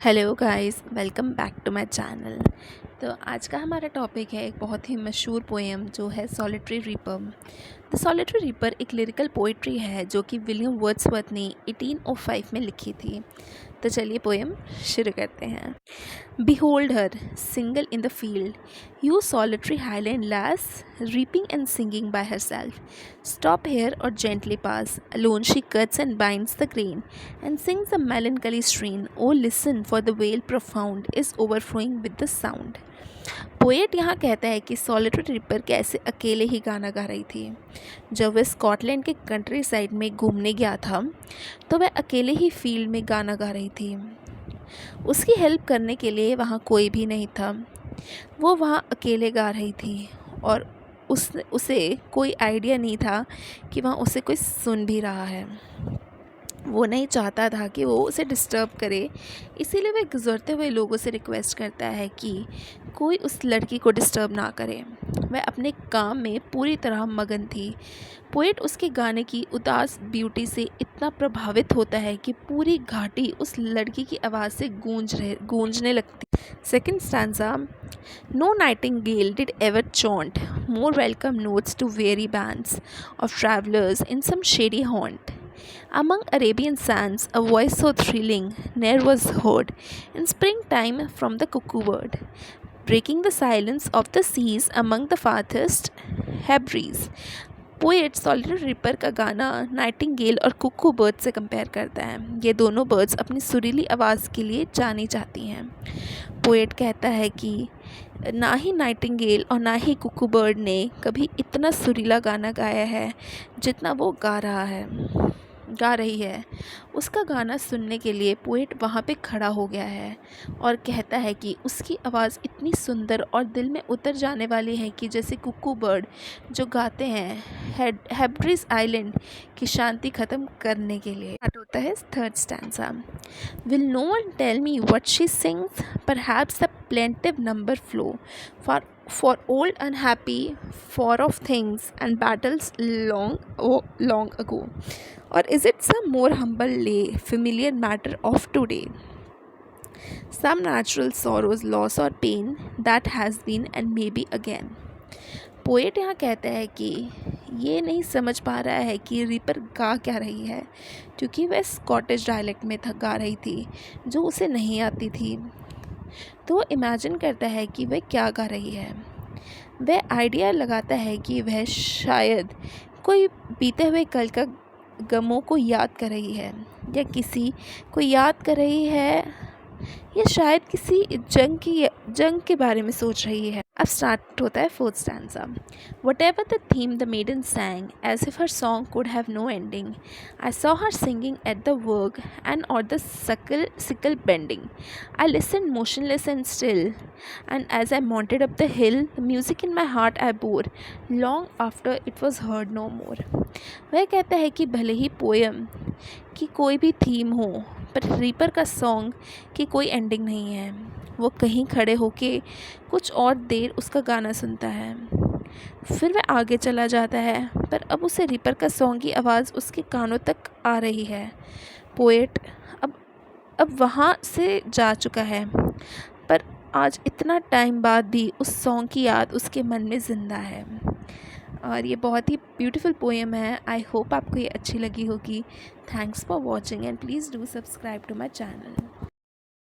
Hello guys, welcome back to my channel. तो आज का हमारा टॉपिक है एक बहुत ही मशहूर पोएम जो है solitary reaper. The solitary reaper एक लिरिकल पोइट्री है जो कि विलियम वर्ड्सवर्थ ने 1805 में लिखी थी। तो चलिए पोएम शुरू करते हैं। Behold her, single in the field, you solitary highland lass, reaping and singing by herself. Stop here or gently pass. Alone she cuts and binds the grain, and sings a melancholy strain. Oh, listen, for the vale profound is overflowing with the sound. Poet यहाँ कहता है कि solitary ripper कैसे अकेले ही गाना गा रही थी। जब वह स्कॉटलैंड के कंट्री साइड में घूमने गया था तो वह अकेले ही फील्ड में गाना गा रही थी। उसकी हेल्प करने के लिए वहाँ कोई भी नहीं था। वो वहाँ अकेले गा रही थी और उसे कोई आइडिया नहीं था कि वहाँ उसे कोई सुन भी रहा है। वो नहीं चाहता था कि वो उसे डिस्टर्ब करे, इसीलिए वह गुज़रते हुए लोगों से रिक्वेस्ट करता है कि कोई उस लड़की को डिस्टर्ब ना करे। वह अपने काम में पूरी तरह मगन थी। पोएट उसके गाने की उदास ब्यूटी से इतना प्रभावित होता है कि पूरी घाटी उस लड़की की आवाज़ से गूंजने लगती। Second stanza. No nightingale did ever chaunt more welcome notes to weary bands of travelers in some shady haunt. Among Arabian sands, a voice so thrilling ne'er was heard in springtime from the cuckoo bird, breaking the silence of the seas among the farthest Hebrides. Poet solitary ripper का गाना Nightingale और कुक्कू bird से compare करता है। ये दोनों birds अपनी सुरीली आवाज़ के लिए जानी जाती हैं। पोएट कहता है कि ना ही नाइटिंगेल और ना ही कुक्कू बर्ड ने कभी इतना सुरीला गाना गाया है जितना वो गा रही है। उसका गाना सुनने के लिए पोएट वहाँ पे खड़ा हो गया है और कहता है कि उसकी आवाज़ इतनी सुंदर और दिल में उतर जाने वाली है कि जैसे कुक्कू बर्ड जो गाते हैं हेब्रिज आइलैंड की शांति ख़त्म करने के लिए। स्टार्ट होता है third stanza. Will no one tell me what she sings, perhaps the plaintive number flow for old unhappy for of things and battles long ago, or is it some more humble lay familiar matter of today, some natural sorrows loss or pain that has been and may be again. Poet यहाँ कहता है कि ये नहीं समझ पा रहा है कि रीपर गा क्या रही है, क्योंकि वह स्कॉटिश डायलेक्ट में गा रही थी जो उसे नहीं आती थी। तो वो इमेजिन करता है कि वह क्या गा रही है। वह आइडिया लगाता है कि वह शायद कोई बीते हुए कल का गमों को याद कर रही है, या किसी को याद कर रही है, या शायद किसी जंग के बारे में सोच रही है। अब स्टार्ट होता है fourth stanza. Whatever the theme the maiden sang, as if her song could have no ending, I saw her singing at the work and or the sickle bending. I listened motionless and still, and as I mounted up the hill, the music in my heart I bore, long after it was heard no more. वह कहता है कि भले ही poem की कोई भी theme हो, पर रीपर का सॉन्ग की कोई एंडिंग नहीं है। वो कहीं खड़े होके कुछ और देर उसका गाना सुनता है, फिर वह आगे चला जाता है, पर अब उसे रीपर का सॉन्ग की आवाज़ उसके कानों तक आ रही है। पोएट अब वहाँ से जा चुका है, पर आज इतना टाइम बाद भी उस सॉन्ग की याद उसके मन में ज़िंदा है। और ये बहुत ही ब्यूटीफुल पोएम है। आई होप आपको ये अच्छी लगी होगी। Thanks for watching and please do subscribe to my channel.